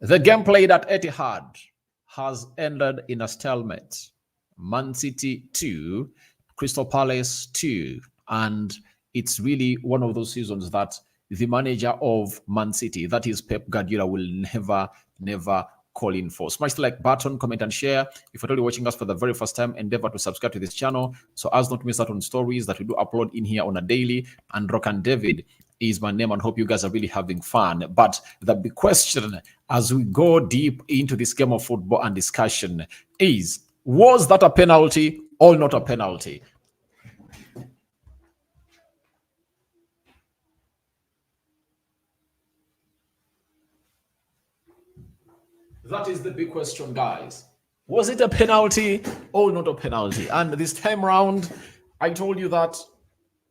The game played at Etihad has ended in a stalemate. Man City 2, Crystal Palace 2. And it's really one of those seasons that the manager of Man City, that is Pep Guardiola, will never call in for. Smash the like button, comment, and share. If you're only watching us for the very first time, endeavor to subscribe to this channel so as not to miss out on stories that we do upload in here on a daily. And Rock and David is my name, and hope you guys are really having fun. But the big question as we go deep into this game of football and discussion is, was that a penalty or not a penalty? That is the big question, guys. Was it a penalty or not a penalty? And this time round, I told you that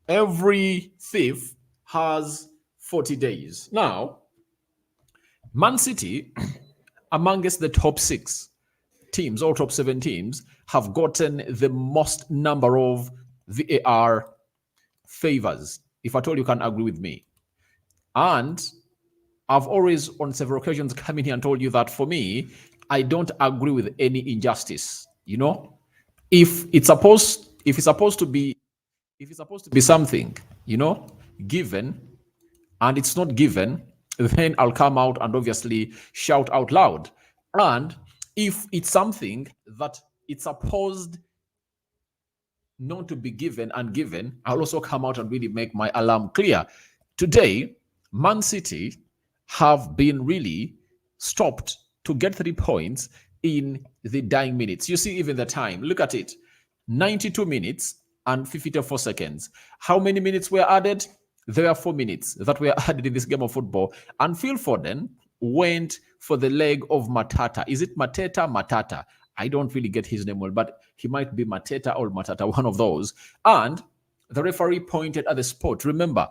every thief has 40 days. Now, Man City, amongst the top 6 teams or top 7 teams, have gotten the most number of VAR favors. If at all you can agree with me. And I've always, on several occasions, come in here and told you that for me, I don't agree with any injustice. You know, if it's supposed to be something, you know, given, and it's not given, then I'll come out and obviously shout out loud. And if it's something that it's supposed not to be given and given, I'll also come out and really make my alarm clear. Today, Man City have been really stopped to get 3 points in the dying minutes. You see, even the time, look at it, 92 minutes and 54 seconds. How many minutes were added? There are 4 minutes that were added in this game of football. And Phil Foden went for the leg of Matata. Is it Mateta? Matata. I don't really get his name well, but he might be Mateta or Matata, one of those. And the referee pointed at the spot. Remember,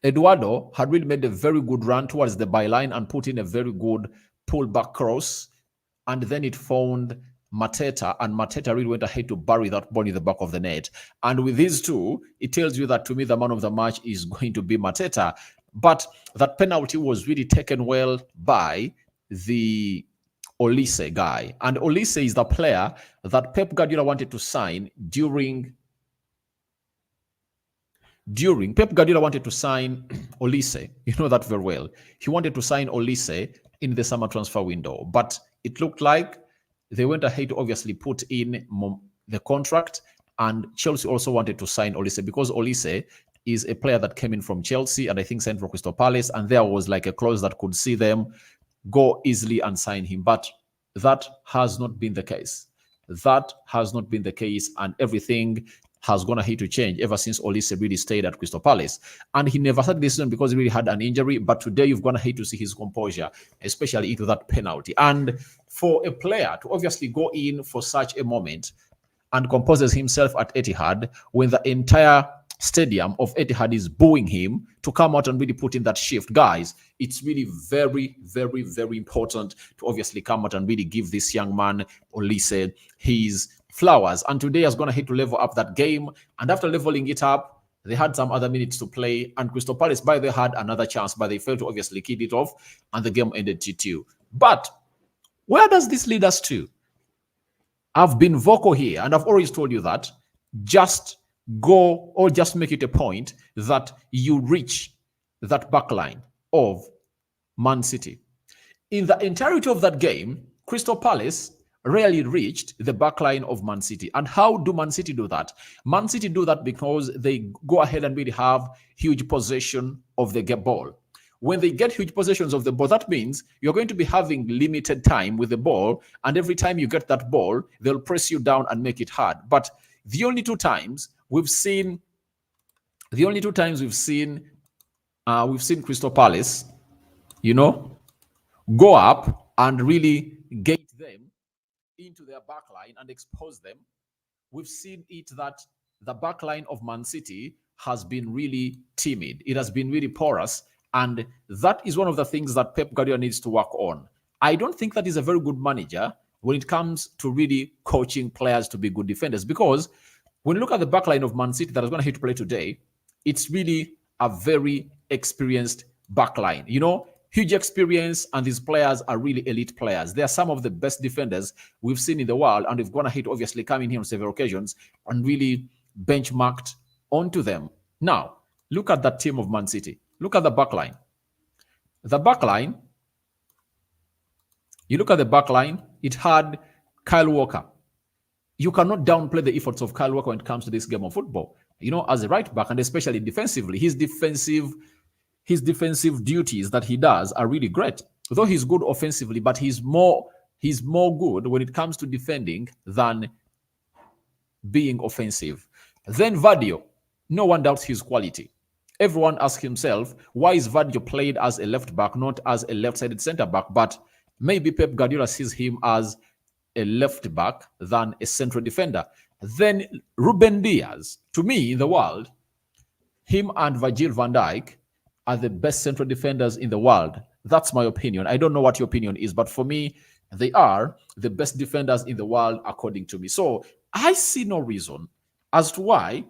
Eduardo had really made a very good run towards the byline and put in a very good pullback cross. And then it found Mateta, and Mateta really went ahead to bury that ball in the back of the net. And with these two, it tells you that, to me, the man of the match is going to be Mateta. But that penalty was really taken well by the Olise guy. And Olise is the player that Pep Guardiola wanted to sign during Pep Guardiola wanted to sign Olise. You know that very well. He wanted to sign Olise in the summer transfer window, but it looked like they went ahead to obviously put in the contract, and Chelsea also wanted to sign Olise because Olise is a player that came in from Chelsea and I think signed for Crystal Palace, and there was like a clause that could see them go easily and sign him. But that has not been the case. That has not been the case, and everything has gone ahead to change ever since Olise really stayed at Crystal Palace. And he never started this season because he really had an injury, but today you've gone ahead to see his composure, especially into that penalty. And for a player to obviously go in for such a moment and composes himself at Etihad when the entire stadium of Etihad is booing him, to come out and really put in that shift, guys, it's really very, very, very important to obviously come out and really give this young man, Olise, his flowers. And today has gone ahead to level up that game. And after leveling it up, they had some other minutes to play. And Crystal Palace, by the way, had another chance, but they failed to obviously keep it off. And the game ended 2-2. But where does this lead us to? I've been vocal here, and I've always told you that just go, or just make it a point that you reach that backline of Man City. In the entirety of that game, Crystal Palace rarely reached the backline of Man City. And how do Man City do that? Man City do that because they go ahead and really have huge possession of the ball. When they get huge possessions of the ball, that means you're going to be having limited time with the ball, and every time you get that ball, they'll press you down and make it hard. But the only two times we've seen Crystal Palace, you know, go up and really gate them into their backline and expose them. We've seen it that the backline of Man City has been really timid. It has been really porous, and that is one of the things that Pep Guardiola needs to work on. I don't think that is a very good manager when it comes to really coaching players to be good defenders, because when you look at the backline of Man City that is going to hit to play today, it's really a very experienced backline. You know, Huge experience, and these players are really elite players. They are some of the best defenders we've seen in the world, and we've gone ahead, obviously, coming here on several occasions and really benchmarked onto them. Now, look at that team of Man City. Look at the backline. The backline, you look at the backline, it had Kyle Walker. You cannot downplay the efforts of Kyle Walker when it comes to this game of football. You know, as a right back, and especially defensively, his defensive duties that he does are really great. Though he's good offensively, but he's more good when it comes to defending than being offensive. Then Vadio, no one doubts his quality. Everyone asks himself, why is Vadio played as a left back, not as a left-sided centre back? But maybe Pep Guardiola sees him as a left back than a central defender. Then Ruben Diaz, to me, in the world, him and Virgil van Dijk are the best central defenders in the world. That's my opinion. I don't know what your opinion is, but for me, they are the best defenders in the world, according to me. So I see no reason as to why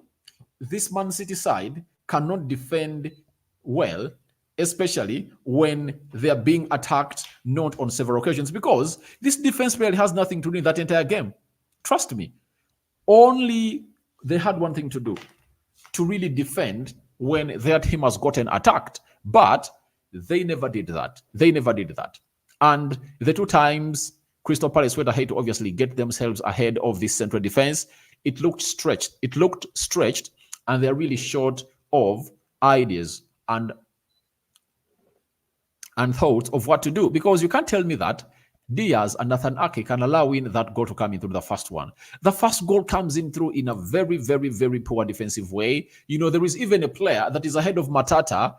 this Man City side cannot defend well, especially when they are being attacked not on several occasions, because this defense really has nothing to do in that entire game. Trust me. Only they had one thing to do, to really defend when their team has gotten attacked. But they never did that. They never did that. And the two times Crystal Palace went ahead to obviously get themselves ahead of this central defense, it looked stretched. It looked stretched, and they're really short of ideas and thoughts of what to do. Because you can't tell me that Diaz and Nathan Ake can allow in that goal to come in through the first one. The first goal comes in through in a very, very, very poor defensive way. You know, there is even a player that is ahead of Mateta,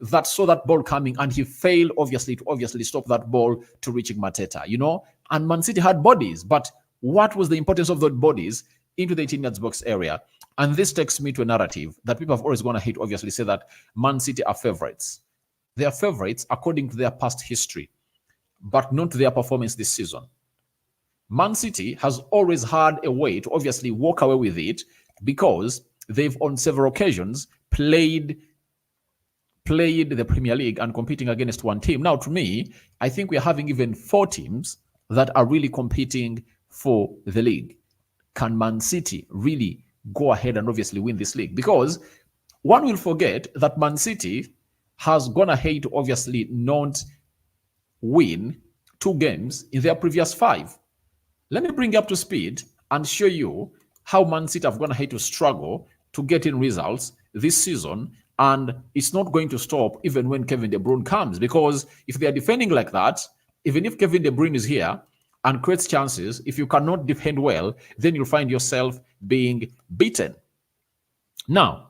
that saw that ball coming, and he failed, obviously, to stop that ball to reaching Mateta, you know? And Man City had bodies, but what was the importance of those bodies into the 18 yards box area? And this takes me to a narrative that people have always gone ahead to obviously say that Man City are favorites. They are favorites according to their past history, but not their performance this season. Man City has always had a way to obviously walk away with it because they've on several occasions played the Premier League and competing against one team. Now, to me, I think we're having even 4 teams that are really competing for the league. Can Man City really go ahead and obviously win this league? Because one will forget that Man City has gone ahead to obviously not win 2 games in their previous 5. Let me bring you up to speed and show you how Man City have gone ahead to struggle to get in results this season, and it's not going to stop even when Kevin De Bruyne comes, because if they are defending like that, even if Kevin De Bruyne is here and creates chances, if you cannot defend well, then you'll find yourself being beaten. Now,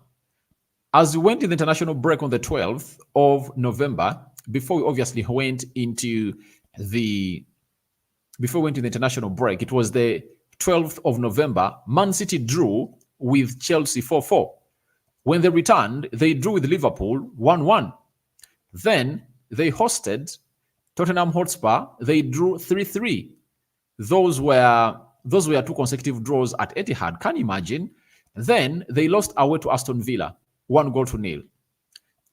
as we went in the international break on the 12th of November, before we obviously went into the international break, it was the 12th of November, Man City drew with Chelsea 4-4. When they returned, they drew with Liverpool 1-1. Then they hosted Tottenham Hotspur. They drew 3-3. Those were 2 consecutive draws at Etihad. Can you imagine? Then they lost away to Aston Villa, 1-0.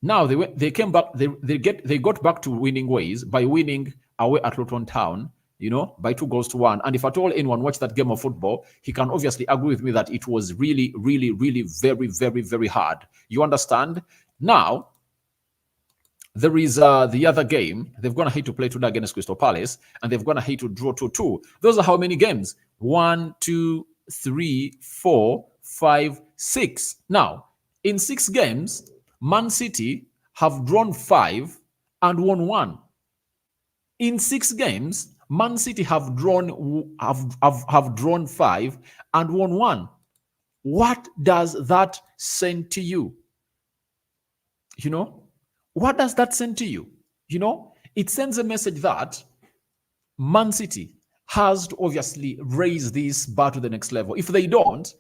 Now they came back. They got back to winning ways by winning away at Luton Town, you know, by 2-1. And if at all anyone watched that game of football, he can obviously agree with me that it was really, really, really very, very, very hard. You understand? Now, there is the other game. They've gone ahead to play today against Crystal Palace, and they've gone ahead to draw 2-2. Those are how many games? 1, 2, 3, 4, 5, 6. Now, in 6 games, Man City have drawn 5 and won 1. In 6 games, Man City have drawn 5 and won 1. What does that send to you? You know, what does that send to you? You know, it sends a message that Man City has to obviously raise this bar to the next level. If they don't,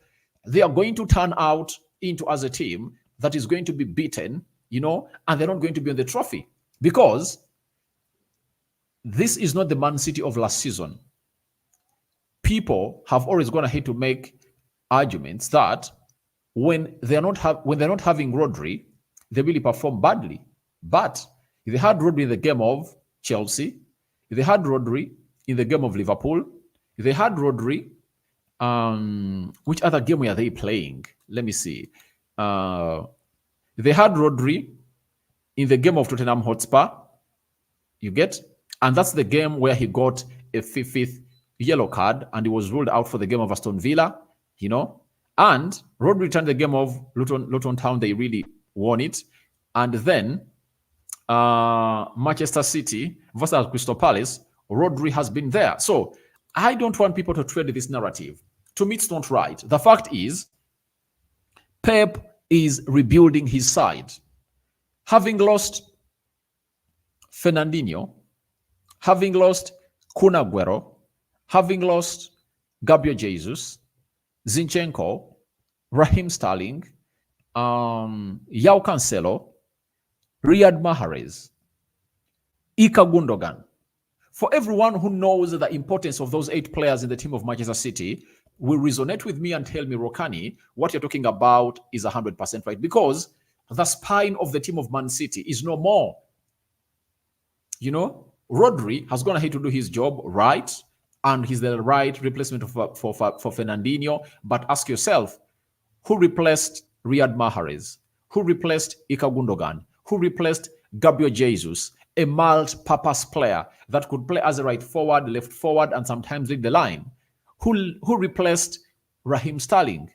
they are going to turn out into as a team that is going to be beaten, you know, and they're not going to be on the trophy, because this is not the Man City of last season. People have always gone ahead to make arguments that when they're not having Rodri, they really perform badly. But They had Rodri in the game of Chelsea. They had Rodri in the game of Liverpool. They had Rodri. Which other game were they playing? Let me see. They had Rodri in the game of Tottenham Hotspur. You get? And that's the game where he got a fifth yellow card and he was ruled out for the game of Aston Villa, you know. And Rodri returned the game of Luton Town. They really won it. And then Manchester City versus Crystal Palace, Rodri has been there. So I don't want people to trade this narrative. To me, it's not right. The fact is, Pep is rebuilding his side. Having lost Fernandinho, having lost Kun Aguero, having lost Gabriel Jesus, Zinchenko, Raheem Sterling, João Cancelo, Riyad Mahrez, Ilkay Gundogan. For everyone who knows the importance of those 8 players in the team of Manchester City, will resonate with me and tell me, Rokani, what you're talking about is 100% right. Because the spine of the team of Man City is no more. You know, Rodri has gone ahead to do his job right, and he's the right replacement for Fernandinho. But ask yourself, who replaced Riyad Mahrez? Who replaced Ilkay Gundogan? Who replaced Gabriel Jesus? A multi-purpose player that could play as a right forward, left forward, and sometimes lead the line. Who replaced Raheem Sterling?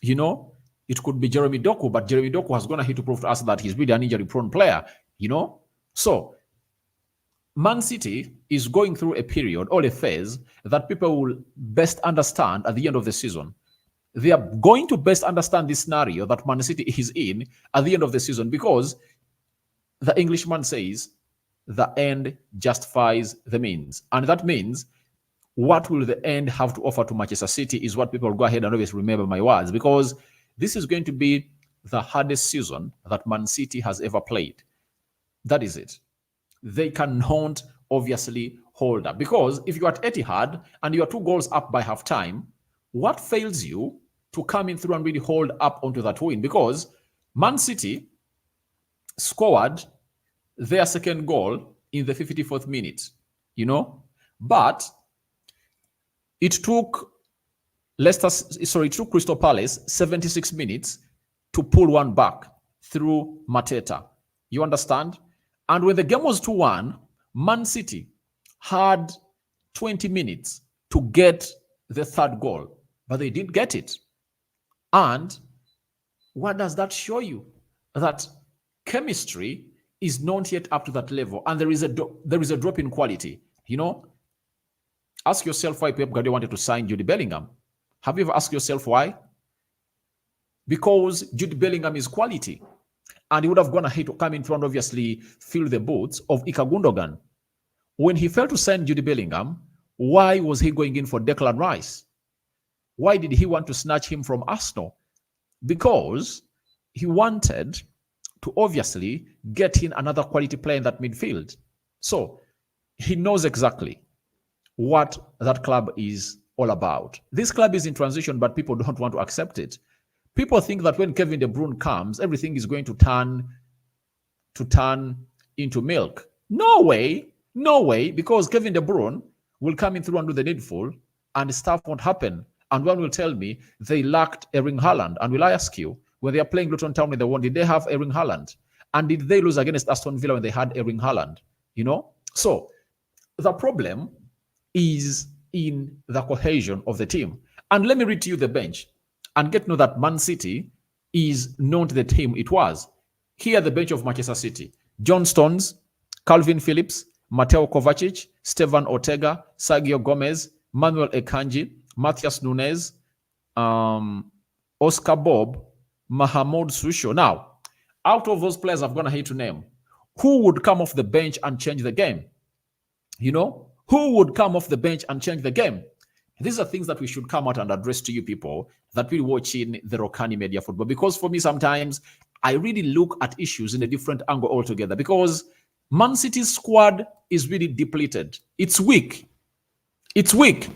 You know, it could be Jeremy Doku, but Jeremy Doku has gone ahead to prove to us that he's really an injury-prone player, you know? So, Man City is going through a period or a phase that people will best understand at the end of the season. They are going to best understand this scenario that Man City is in at the end of the season, because the Englishman says the end justifies the means. And that means, what will the end have to offer to Manchester City is what people go ahead and always remember my words, because this is going to be the hardest season that Man City has ever played. That is it. They cannot obviously hold up, because if you're at Etihad and you're 2 goals up by halftime, what fails you to come in through and really hold up onto that win? Because Man City scored their second goal in the 54th minute, you know, but it took Crystal Palace 76 minutes to pull one back through Mateta. You understand? And when the game was 2-1, Man City had 20 minutes to get the 3rd goal, but they didn't get it. And what does that show you? That chemistry is not yet up to that level, and there is a drop in quality. You know, ask yourself why Pep Guardiola wanted to sign Jude Bellingham. Have you ever asked yourself why? Because Jude Bellingham is quality, and he would have gone ahead to come in front, obviously fill the boots of Ilkay Gundogan. When he failed to sign Jude Bellingham, why was he going in for Declan Rice? Why did he want to snatch him from Arsenal? Because he wanted to obviously get in another quality player in that midfield. So he knows exactly what that club is all about. This club is in transition, but people don't want to accept it. People think that when Kevin De Bruyne comes, everything is going to turn into milk. No way, because Kevin De Bruyne will come in through and do the needful, and stuff won't happen. And one will tell me they lacked Erling Haaland. And will I ask you, when they are playing Luton Town in the one, did they have Erling Haaland? And did they lose against Aston Villa when they had Erling Haaland? You know? So the problem is in the cohesion of the team. And let me read to you the bench and get to know that Man City is not the team it was. Here, the bench of Manchester City: John Stones, Calvin Phillips, Mateo Kovacic, Stevan Ortega, Sergio Gomez, Manuel Akanji, Matthias Nunes, Oscar Bob, Mahamoud Susho. Now, out of those players I've gone ahead to name, who would come off the bench and change the game? You know, who would come off the bench and change the game? These are things that we should come out and address to you people that will watch in the Rokani Media Football. Because for me, sometimes I really look at issues in a different angle altogether. Because Man City's squad is really depleted. It's weak. It's weak.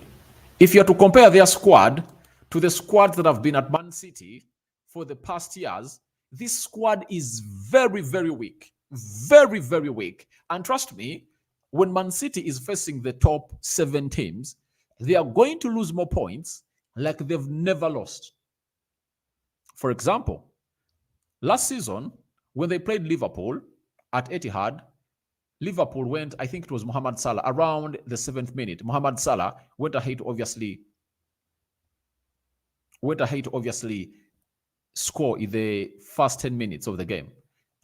If you are to compare their squad to the squads that have been at Man City for the past years, this squad is very, very weak. Very, very weak. And trust me, when Man City is facing the top 7 teams, they are going to lose more points like they've never lost. For example, last season, when they played Liverpool at Etihad, Liverpool went, I think it was Mohamed Salah, around the 7th minute. Mohamed Salah went ahead to obviously score in the first 10 minutes of the game.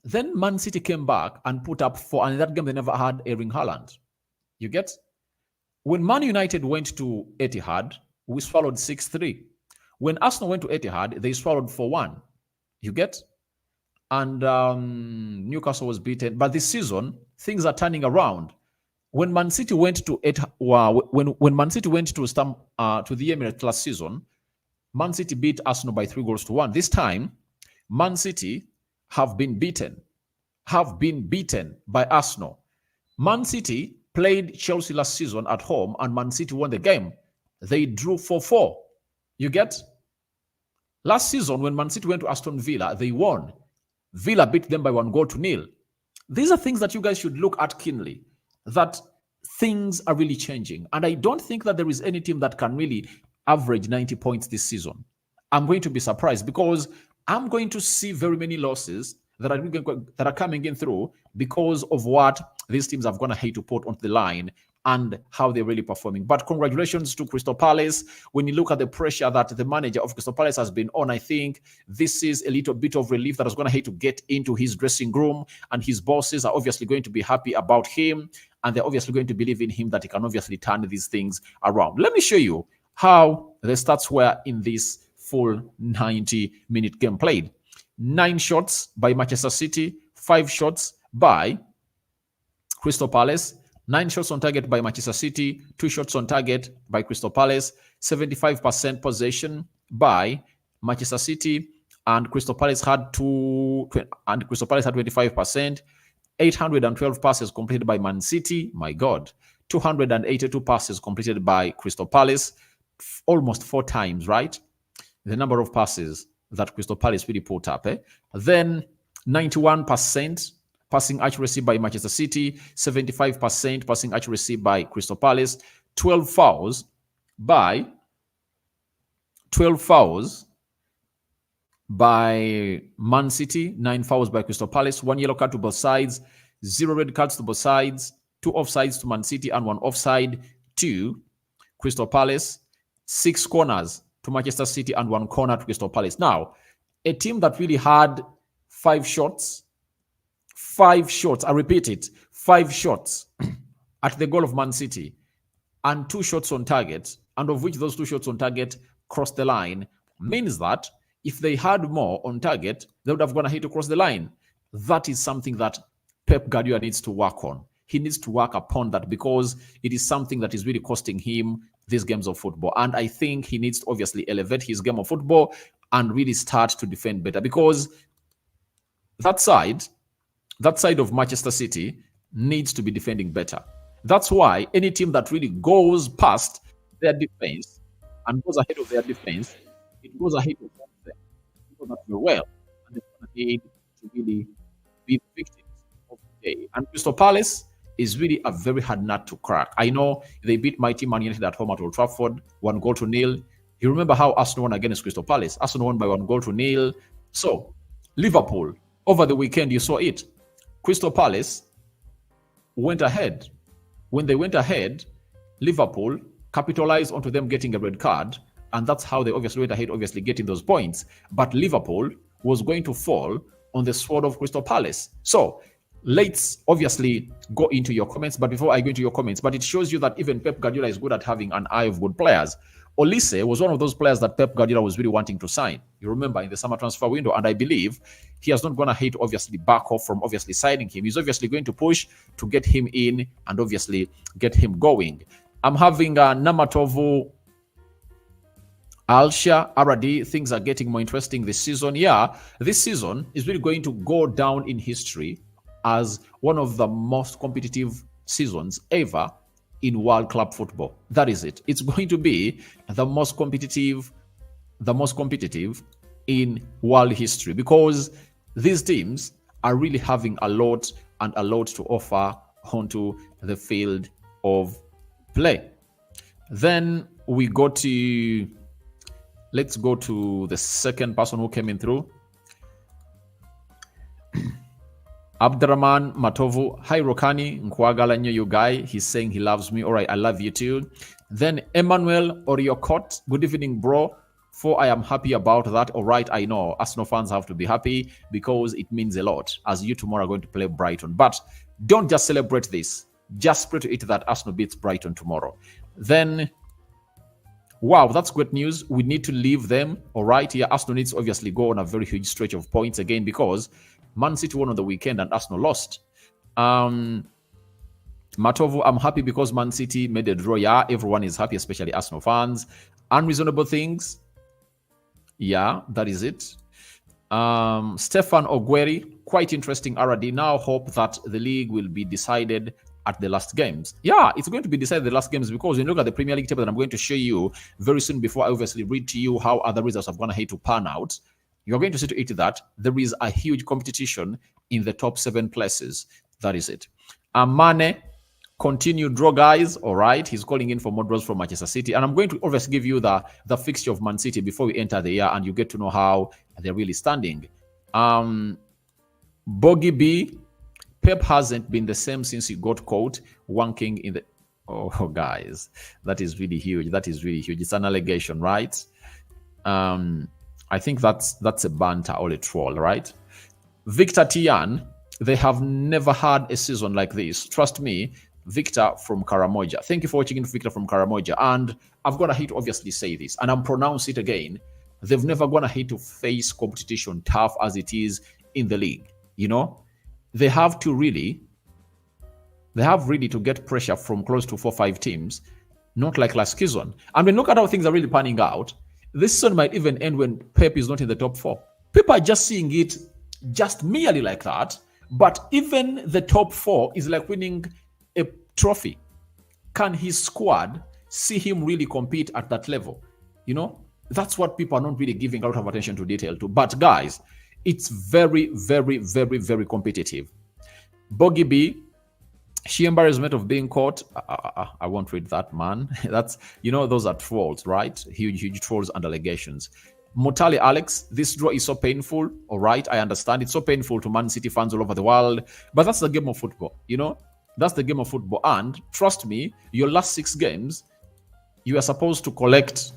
Then Man City came back and put up 4, and in that game they never had Erling Haaland. You get? When Man United went to Etihad, we swallowed 6-3. When Arsenal went to Etihad, they swallowed 4-1. You get? And Newcastle was beaten. But this season, things are turning around. When Man City went to when Man City went to the Emirates last season, Man City beat Arsenal by 3-1. This time, Man City have been beaten by Arsenal. Man City played Chelsea last season at home, and Man City won the game. They drew 4-4. You get? Last season, when Man City went to Aston Villa, they won. Villa beat them by 1-0. These are things that you guys should look at keenly, that things are really changing. And I don't think that there is any team that can really average 90 points this season. I'm going to be surprised because I'm going to see very many losses that are coming in through because of what these teams have gone ahead to put onto the line and how they're really performing. But congratulations to Crystal Palace. When you look at the pressure that the manager of Crystal Palace has been on, I think this is a little bit of relief that is going to have to get into his dressing room, and his bosses are obviously going to be happy about him, and they're obviously going to believe in him that he can obviously turn these things around. Let me show you how the stats were in this full 90-minute game played. 9 shots by Manchester City, 5 shots by Crystal Palace, 9 shots on target by Manchester City, 2 shots on target by Crystal Palace, 75% possession by Manchester City, and Crystal Palace had 25%, 812 passes completed by Man City, my God, 282 passes completed by Crystal Palace, almost 4 times, right? The number of passes that Crystal Palace really put up. Then 91% passing accuracy by Manchester City, 75% passing accuracy by Crystal Palace, 12 fouls by Man City, 9 fouls by Crystal Palace, 1 yellow card to both sides, 0 red cards to both sides, 2 offsides to Man City and 1 offside to Crystal Palace, 6 corners to Manchester City and 1 corner to Crystal Palace. Now, a team that really had 5 shots, I repeat it, 5 shots at the goal of Man City and 2 shots on target, and of which those 2 shots on target crossed the line, means that if they had more on target, they would have gone ahead to cross the line. That is something that Pep Guardiola needs to work on. He needs to work upon that because it is something that is really costing him these games of football. And I think he needs to obviously elevate his game of football and really start to defend better, because that side of Manchester City needs to be defending better. That's why any team that really goes past their defense and goes ahead of their defense, it goes ahead of them. It goes very well, and they're going to need to really be the victims of the day. And Crystal Palace is really a very hard nut to crack. I know they beat mighty Man United at home at Old Trafford, 1-0. You remember how Arsenal won against Crystal Palace? Arsenal won by 1-0. So, Liverpool, over the weekend, you saw it. Crystal Palace went ahead. When they went ahead, Liverpool capitalized onto them getting a red card, and that's how they obviously went ahead, obviously getting those points. But Liverpool was going to fall on the sword of Crystal Palace. So, let's obviously go into your comments. But before I go into your comments, but it shows you that even Pep Guardiola is good at having an eye of good players. Olise was one of those players that Pep Guardiola was really wanting to sign. You remember in the summer transfer window, and I believe he has not gone ahead to obviously back off from obviously signing him. He's obviously going to push to get him in and obviously get him going. I'm having Namatovu Alsha Aradi. Things are getting more interesting this season. Yeah, this season is really going to go down in history as one of the most competitive seasons ever in world club football. That is it. It's going to be the most competitive in world history, because these teams are really having a lot to offer onto the field of play. Then we go to, let's go to the second person who came in through. Abdurrahman Matovu, hi Rokani, Nkwagala knew you guy. He's saying he loves me. All right, I love you too. Then Emmanuel Oriokot, good evening, bro. For I am happy about that. All right, I know Arsenal fans have to be happy because it means a lot as you tomorrow are going to play Brighton. But don't just celebrate this. Just pray to it that Arsenal beats Brighton tomorrow. Then, wow, that's great news. We need to leave them. All right, yeah, Arsenal needs to obviously go on a very huge stretch of points again because Man City won on the weekend and Arsenal lost. Matovu, I'm happy because Man City made a draw. Yeah, everyone is happy, especially Arsenal fans. Unreasonable things. Yeah, that is it. Stefan Ogueri, quite interesting. RD now hope that the league will be decided at the last games. Yeah, it's going to be decided the last games because when you look at the Premier League table that I'm going to show you very soon before I obviously read to you how other results have gone ahead to pan out, you're going to see to it that there is a huge competition in the top 7 places. That is it. Amane, continue draw, guys. All right. He's calling in for more draws from Manchester City. And I'm going to obviously give you the fixture of Man City before we enter the year and you get to know how they're really standing. Bogey B, Pep hasn't been the same since he got caught wanking in the... Oh, guys, that is really huge. That is really huge. It's an allegation, right? I think that's a banter or a troll, right? Victor Tian, they have never had a season like this. Trust me, Victor from Karamoja. Thank you for watching in, Victor from Karamoja. And I've got to hate to obviously say this, and I'm pronounce it again. They've never gone ahead to face competition tough as it is in the league. You know, they have really to get pressure from close to 4-5 teams, not like last season. I mean, look at how things are really panning out. This season might even end when Pep is not in the top 4. People are just seeing it just merely like that. But even the top 4 is like winning a trophy. Can his squad see him really compete at that level? You know, that's what people are not really giving a lot of attention to detail to. But guys, it's very, very, very, very competitive. Bogey B, she embarrassment of being caught. I won't read that, man. That's, you know, those are trolls, right? Huge trolls and allegations. Mutali Alex, this draw is so painful. All right, I understand. It's so painful to Man City fans all over the world. But that's the game of football, you know? That's the game of football. And trust me, your last 6 games, you are supposed to collect...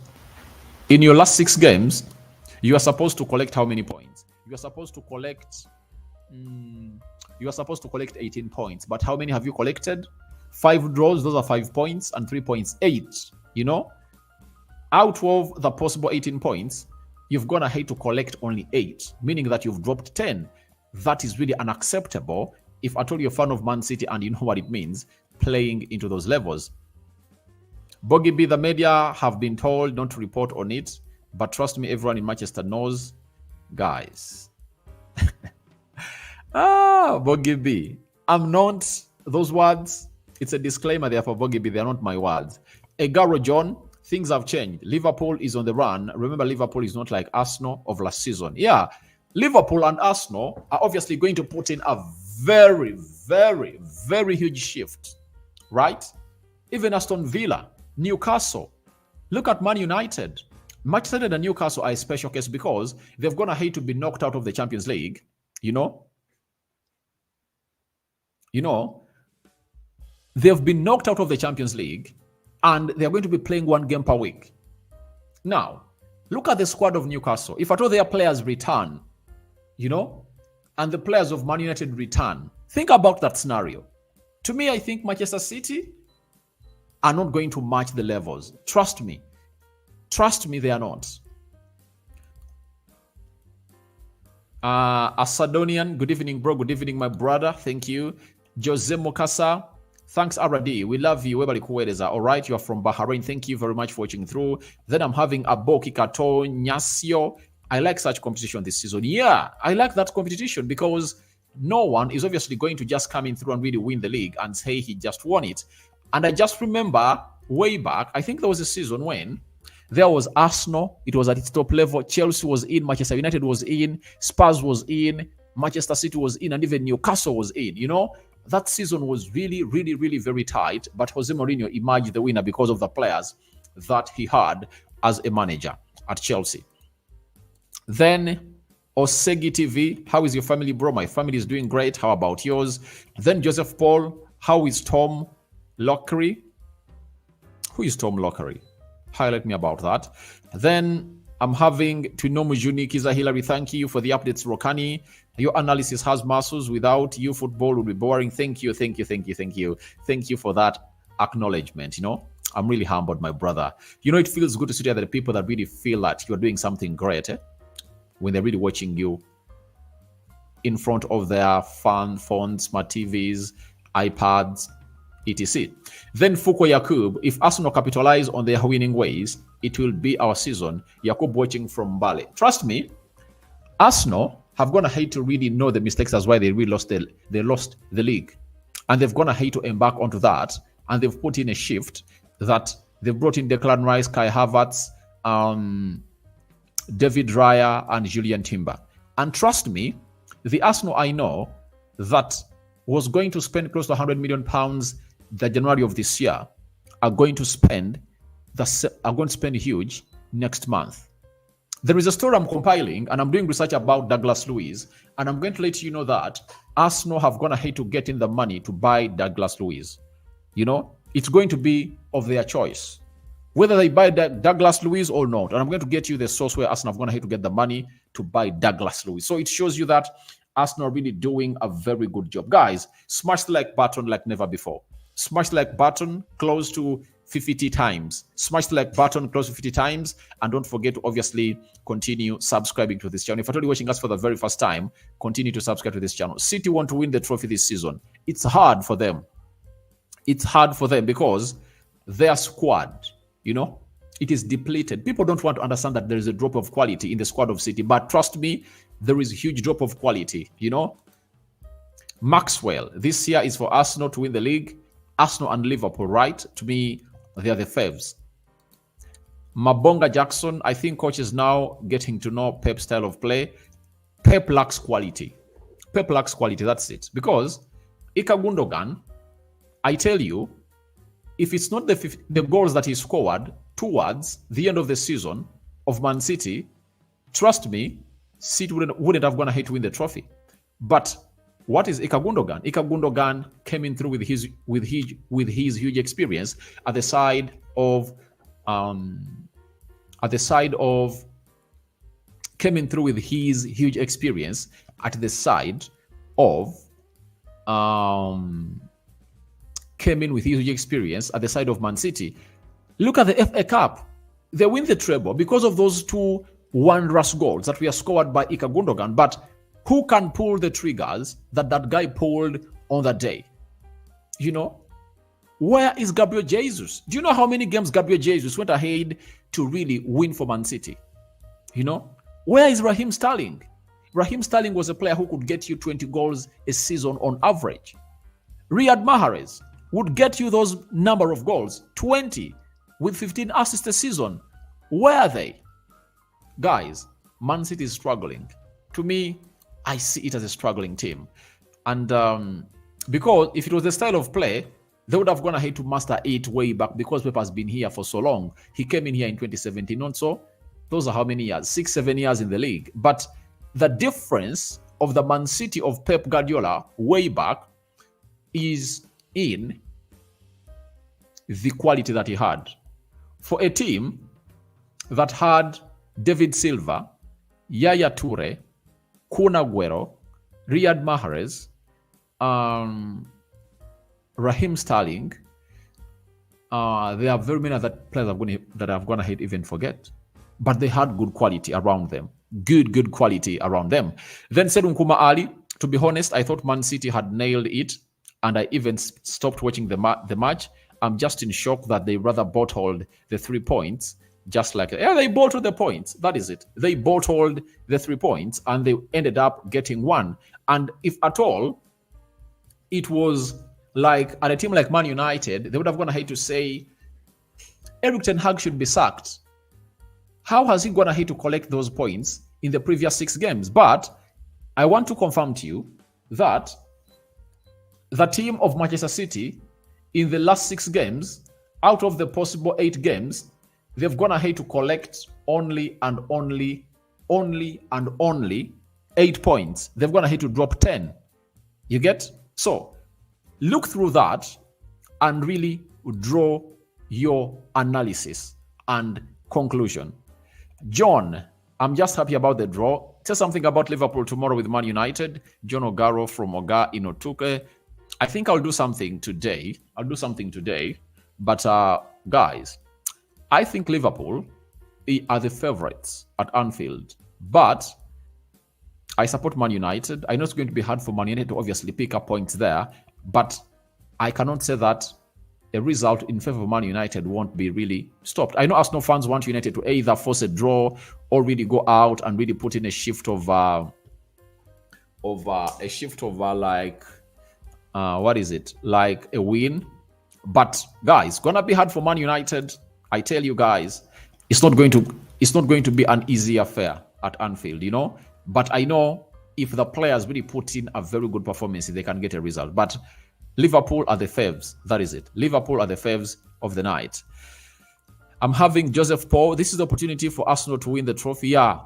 In your last 6 games, you are supposed to collect how many points? You are supposed to collect... You are supposed to collect 18 points, but how many have you collected? 5 draws, those are 5 points, and 3 points, 8. You know, out of the possible 18 points, you've gone ahead to collect only 8, meaning that you've dropped 10. That is really unacceptable if at all you're a fan of Man City and you know what it means playing into those levels. Bogey B, the media have been told not to report on it, but trust me, everyone in Manchester knows, guys. Bogey B. I'm not, those words, it's a disclaimer there for Bogey B. They're not my words. Egaro John, things have changed. Liverpool is on the run. Remember, Liverpool is not like Arsenal of last season. Yeah, Liverpool and Arsenal are obviously going to put in a very, very, very huge shift, right? Even Aston Villa, Newcastle. Look at Man United. Manchester United and Newcastle are a special case because they've gone ahead to be knocked out of the Champions League, you know? They've been knocked out of the Champions League and they're going to be playing 1 game per week. Now, look at the squad of Newcastle. If at all their players return, you know, and the players of Man United return, think about that scenario. To me, I think Manchester City are not going to match the levels. Trust me. Trust me, they are not. Asadonian, good evening, bro. Good evening, my brother. Thank you. Jose Mokasa, thanks, RD. We love you. All right, you are from Bahrain. Thank you very much for watching through. Then I'm having Aboki Kato Nyasio. I like such competition this season. Yeah, I like that competition because no one is obviously going to just come in through and really win the league and say he just won it. And I just remember way back, I think there was a season when there was Arsenal. It was at its top level. Chelsea was in. Manchester United was in. Spurs was in. Manchester City was in, and even Newcastle was in. That season was really, really, really very tight, but Jose Mourinho emerged the winner because of the players that he had as a manager at Chelsea. Then Osegi TV, how is your family, bro? My family is doing great. How about yours? Then Joseph Paul, how is Tom Lockery? Who is Tom Lockery? Highlight me about that. Then I'm having Twinomu Kiza Hillary. Thank you for the updates, Rokani. Your analysis has muscles. Without you, football would be boring. Thank you, thank you, thank you, thank you. Thank you for that acknowledgement. I'm really humbled, my brother. It feels good to see the people that really feel that you're doing something great when they're really watching you in front of their phones, smart TVs, iPads, etc. Then Fuko Yakub, if Arsenal capitalize on their winning ways, it will be our season. Yakub watching from Bali. Trust me, Arsenal have gonna hate to really know the mistakes. That's why they really lost the league, and they've gonna hate to embark onto that. And they've put in a shift that they've brought in Declan Rice, Kai Havertz, David Raya, and Julian Timber. And trust me, the Arsenal I know that was going to spend close to £100 million the January of this year are going to spend huge next month. There is a story I'm compiling, and I'm doing research about Douglas Luiz, and I'm going to let you know that Arsenal have gone ahead to get in the money to buy Douglas Luiz. It's going to be of their choice, whether they buy Douglas Luiz or not. And I'm going to get you the source where Arsenal have gone ahead to get the money to buy Douglas Luiz. So it shows you that Arsenal are really doing a very good job. Guys, smash the like button like never before. Smash the like button close to 50 times. Smash the like button close to 50 times. And don't forget to obviously continue subscribing to this channel. If you're only watching us for the very first time, continue to subscribe to this channel. City want to win the trophy this season. It's hard for them. It's hard for them because their squad, it is depleted. People don't want to understand that there is a drop of quality in the squad of City. But trust me, there is a huge drop of quality, Maxwell, this year is for Arsenal to win the league. Arsenal and Liverpool, right? To me, they are the faves. Mabonga Jackson, I think coach is now getting to know Pep's style of play. Pep lacks quality. Pep lacks quality, that's it. Because Ika Gundogan, I tell you, if it's not the goals that he scored towards the end of the season of Man City, trust me, City wouldn't have gone ahead to win the trophy. But what is Ika Gundogan? Ika Gundogan came in through with his huge experience at the side of came in through with his huge experience at the side of came in with huge experience at the side of Man City. Look at the FA Cup. They win the treble because of those two wondrous goals that were scored by Ika Gundogan. But who can pull the triggers that guy pulled on that day? Where is Gabriel Jesus? Do you know how many games Gabriel Jesus went ahead to really win for Man City? Where is Raheem Sterling? Raheem Sterling was a player who could get you 20 goals a season on average. Riyad Mahrez would get you those number of goals, 20, with 15 assists a season. Where are they? Guys, Man City is struggling. To me, I see it as a struggling team. And because if it was the style of play, they would have gone ahead to master it way back because Pep has been here for so long. He came in here in 2017. Also, those are how many years? 6-7 years in the league. But the difference of the Man City of Pep Guardiola way back is in the quality that he had. For a team that had David Silva, Yaya Toure, Kun Aguero, Riyad Mahrez, Raheem Sterling, there are very many other players that I've gone ahead even forget. But they had good quality around them. Good quality around them. Then said Nkuma Ali, to be honest, I thought Man City had nailed it, and I even stopped watching the match. I'm just in shock that they rather bottled the 3 points. Just like, they bottled the points. That is it. They bottled the 3 points and they ended up getting 1. And if at all, it was like at a team like Man United, they would have gone ahead to say, Erik ten Hag should be sacked. How has he gone ahead to collect those points in the previous 6 games? But I want to confirm to you that the team of Manchester City in the last 6 games, out of the possible 8 games, they've gone ahead to collect only 8 points. They've gone ahead to drop 10. You get? So look through that and really draw your analysis and conclusion. John, I'm just happy about the draw. Tell something about Liverpool tomorrow with Man United. John Ogaro from Oga Inotuke. I think I'll do something today. But guys, I think Liverpool are the favorites at Anfield. But I support Man United. I know it's going to be hard for Man United to obviously pick up points there. But I cannot say that a result in favor of Man United won't be really stopped. I know Arsenal fans want United to either force a draw or really go out and really put in a shift of like a win. But guys, gonna be hard for Man United. I tell you guys, it's not going to be an easy affair at Anfield, you know. But I know if the players really put in a very good performance, they can get a result. But Liverpool are the faves. That is it. Liverpool are the faves of the night. I'm having Joseph Paul. This is the opportunity for Arsenal to win the trophy. Yeah,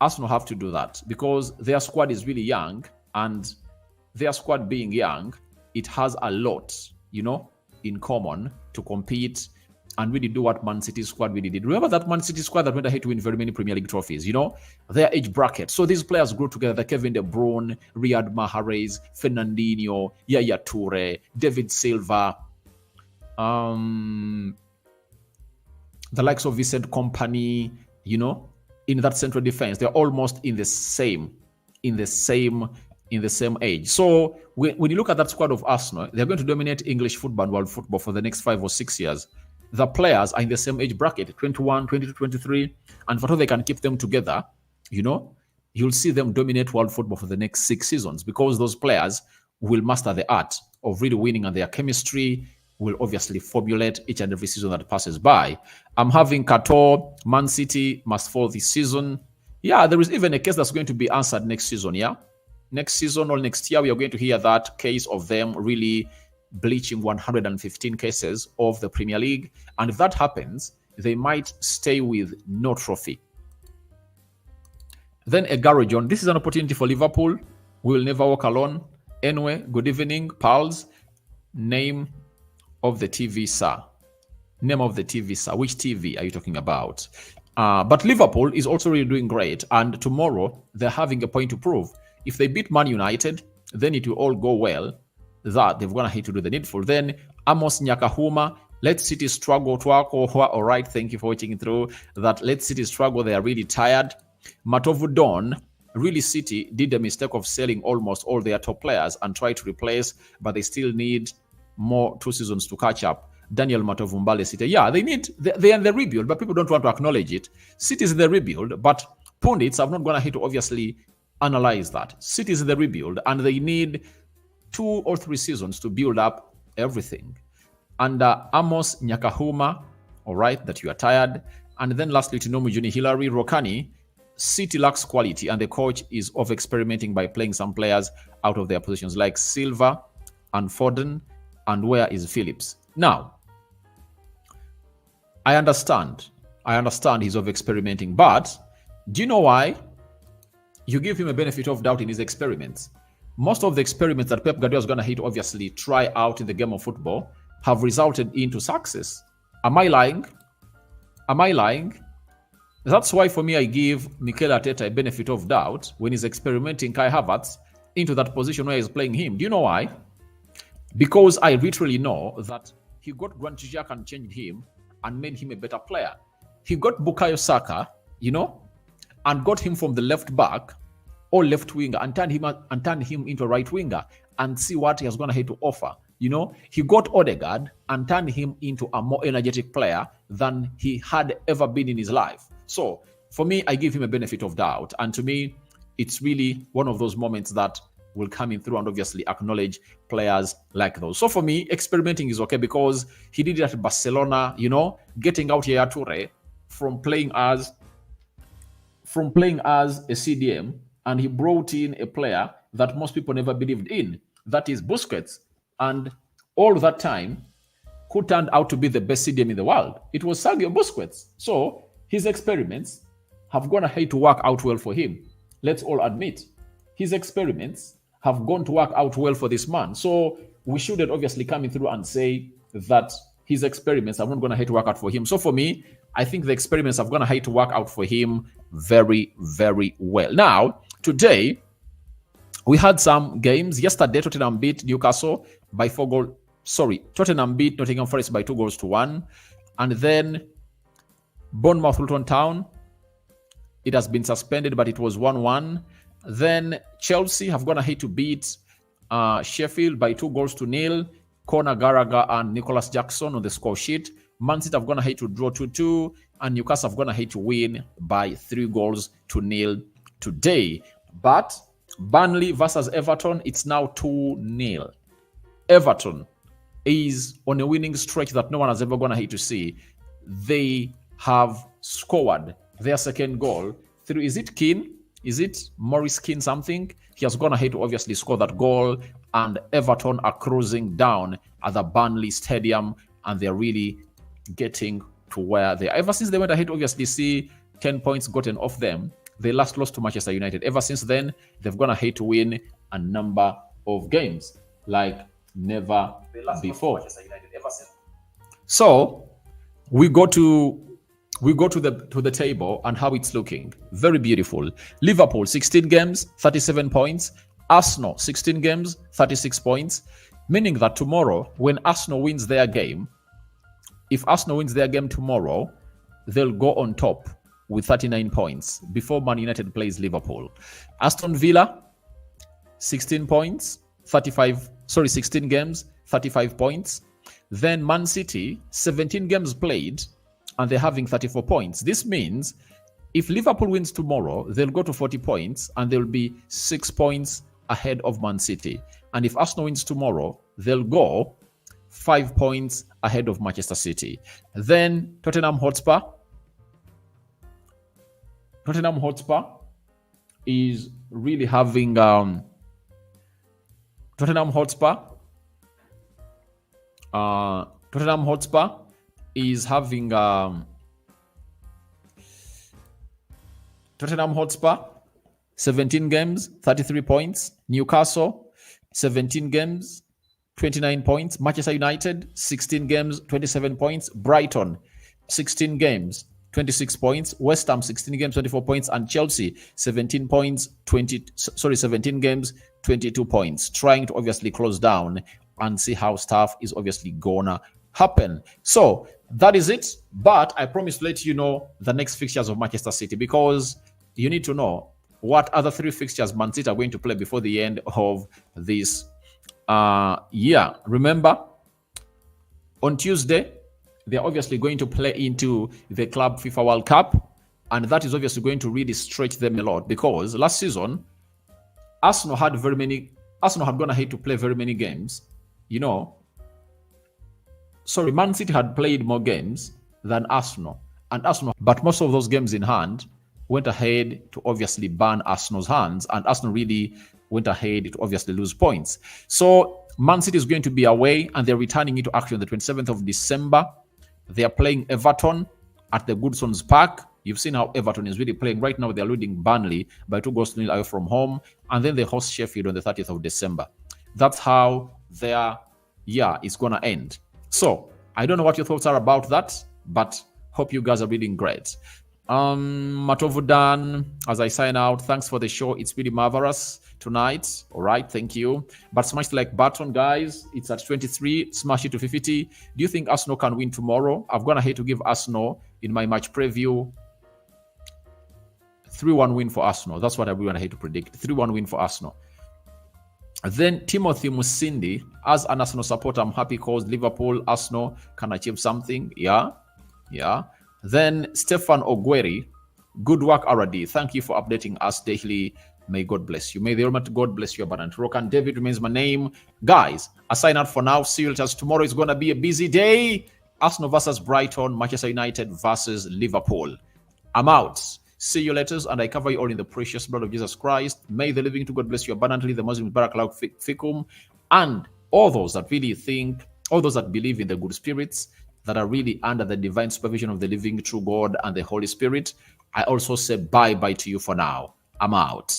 Arsenal have to do that because their squad is really young, and their squad being young, it has a lot, you know, in common to compete and really do what Man City squad really did. Remember that Man City squad that went ahead to win very many Premier League trophies, you know, their age bracket. So these players grew together, the Kevin De Bruyne, Riyad Mahrez, Fernandinho, Yaya Toure, David Silva, the likes of Vincent Kompany, you know, in that central defense. They're almost in the same age. So when you look at that squad of Arsenal, they're going to dominate English football and world football for the next 5 or 6 years. The players are in the same age bracket, 21, 22, 23, and for how they can keep them together, you know, you'll see them dominate world football for the next 6 seasons because those players will master the art of really winning, and their chemistry will obviously formulate each and every season that passes by. I'm having Kato, Man City must fall this season. Yeah, there is even a case that's going to be answered next season, yeah? Next season or next year, we are going to hear that case of them really bleaching 115 cases of the Premier League. And if that happens, they might stay with no trophy. Then Egaro John, this is an opportunity for Liverpool. We will never walk alone. Anyway, good evening, pals. Name of the TV, sir. Name of the TV, sir. Which TV are you talking about? But Liverpool is also really doing great. And tomorrow, they're having a point to prove. If they beat Man United, then it will all go well. That they've gone ahead to do the needful. Then Amos Nyakahuma, let City struggle to work. All right, thank you for watching through that. Let City struggle. They are really tired. Matovu Don, really City did the mistake of selling almost all their top players and try to replace, but they still need more 2 seasons to catch up. Daniel Matovu Mbale City, yeah, they are in the rebuild, but people don't want to acknowledge it. City is in the rebuild, but pundits have not gone ahead to obviously analyze that. City is in the rebuild, and they need 2 or 3 seasons to build up everything. And Amos Nyakahuma, all right, that you are tired. And then lastly, Tinomu Juni Hillary Rokani, City lacks quality, and the coach is over-experimenting by playing some players out of their positions like Silva and Foden, and where is Phillips? Now, I understand he's over-experimenting, but do you know why? You give him a benefit of doubt in his experiments. Most of the experiments that Pep Guardiola is going to obviously try out in the game of football have resulted into success. Am I lying? That's why for me I give Mikel Arteta a benefit of doubt when he's experimenting Kai Havertz into that position where he's playing him. Do you know why? Because I literally know that he got Granit Xhaka and changed him and made him a better player. He got Bukayo Saka, you know, and got him from the left back or left winger and turned him into a right winger and see what he has gone ahead to offer. You know, he got Odegaard and turned him into a more energetic player than he had ever been in his life. So for me, I give him a benefit of doubt. And to me, it's really one of those moments that will come in through and obviously acknowledge players like those. So for me, experimenting is okay because he did it at Barcelona, you know, getting out Yaya Toure from playing as a CDM and he brought in a player that most people never believed in. That is Busquets. And all that time, who turned out to be the best CDM in the world? It was Sergio Busquets. So his experiments have gone ahead to work out well for him. Let's all admit, his experiments have gone to work out well for this man. So we shouldn't obviously come in through and say that his experiments have not gone ahead to work out for him. So for me, I think the experiments have gone ahead to work out for him very, very well. Now, today, we had some games. Yesterday, Tottenham beat Newcastle by 4 goals. Sorry, Tottenham beat Nottingham Forest by 2-1. And then Bournemouth Luton Town, it has been suspended, but it was 1-1. Then Chelsea have gone ahead to beat Sheffield by 2-0. Conor Gallagher and Nicholas Jackson on the score sheet. Man City have gone ahead to draw 2-2, and Newcastle have gone ahead to win by 3-0 today. But Burnley versus Everton, it's now 2-0. Everton is on a winning stretch that no one has ever gone ahead to see. They have scored their second goal through, is it Keane? Is it Maurice Keane something? He has gone ahead to obviously score that goal, and Everton are cruising down at the Burnley Stadium, and they're really getting to where they are. Ever since they went ahead to obviously see 10 points gotten off them, they last lost to Manchester United. Ever since then, they've gone ahead to win a number of games like never before. So we go to the table and how it's looking. Very beautiful. Liverpool 16 games, 37 points. Arsenal 16 games, 36 points. Meaning that tomorrow, when Arsenal wins their game, if Arsenal wins their game tomorrow, they'll go on top with 39 points before Man United plays Liverpool. Aston Villa 16 points, 16 games, 35 points. Then Man City 17 games played, and they're having 34 points. This means if Liverpool wins tomorrow, they'll go to 40 points and they'll be 6 points ahead of Man City. And if Arsenal wins tomorrow, they'll go 5 points ahead of Manchester City. Then Tottenham Hotspur is really having Tottenham Hotspur is having Tottenham Hotspur 17 games, 33 points. Newcastle 17 games, 29 points. Manchester United 16 games, 27 points. Brighton 16 games, 26 points. West Ham 16 games, 24 points, and Chelsea 17 games, 22 points. Trying to obviously close down and see how stuff is obviously gonna happen. So that is it. But I promise to let you know the next fixtures of Manchester City, because you need to know what other 3 fixtures Man City are going to play before the end of this year. Remember, on Tuesday, they're obviously going to play into the Club FIFA World Cup, and that is obviously going to really stretch them a lot, because last season, Arsenal had gone ahead to play very many games. Man City had played more games than Arsenal, but most of those games in hand went ahead to obviously burn Arsenal's hands, and Arsenal really went ahead to obviously lose points. So Man City is going to be away, and they're returning into action on the 27th of December. They are playing Everton at the Goodson's Park. You've seen how Everton is really playing. Right now, they're leading Burnley by 2-0 away from home, and then they host Sheffield on the 30th of December. That's how their year is going to end. So I don't know what your thoughts are about that, but hope you guys are reading great. Matovudan, as I sign out, thanks for the show. It's really marvelous tonight. All right, thank you. But smash the like button, guys. It's at 23. Smash it to 50. Do you think Arsenal can win tomorrow? I've gone ahead to give Arsenal in my match preview 3-1 win for Arsenal. That's what I went ahead to predict. 3-1 win for Arsenal. Then Timothy Musindi, as an Arsenal supporter, I'm happy because Liverpool, Arsenal can achieve something. Yeah. Then Stefan Ogueri, good work, RD. Thank you for updating us daily. May God bless you. May the Almighty God bless you, abundant rock. And David remains my name. Guys, I sign out for now. See you later. Tomorrow is going to be a busy day. Arsenal versus Brighton, Manchester United versus Liverpool. I'm out. See you later, and I cover you all in the precious blood of Jesus Christ. May the living to God bless you abundantly, the Muslim Barakallahu Fikum, and all those that really think, all those that believe in the good spirits that are really under the divine supervision of the living true God and the Holy Spirit. I also say bye-bye to you for now. I'm out.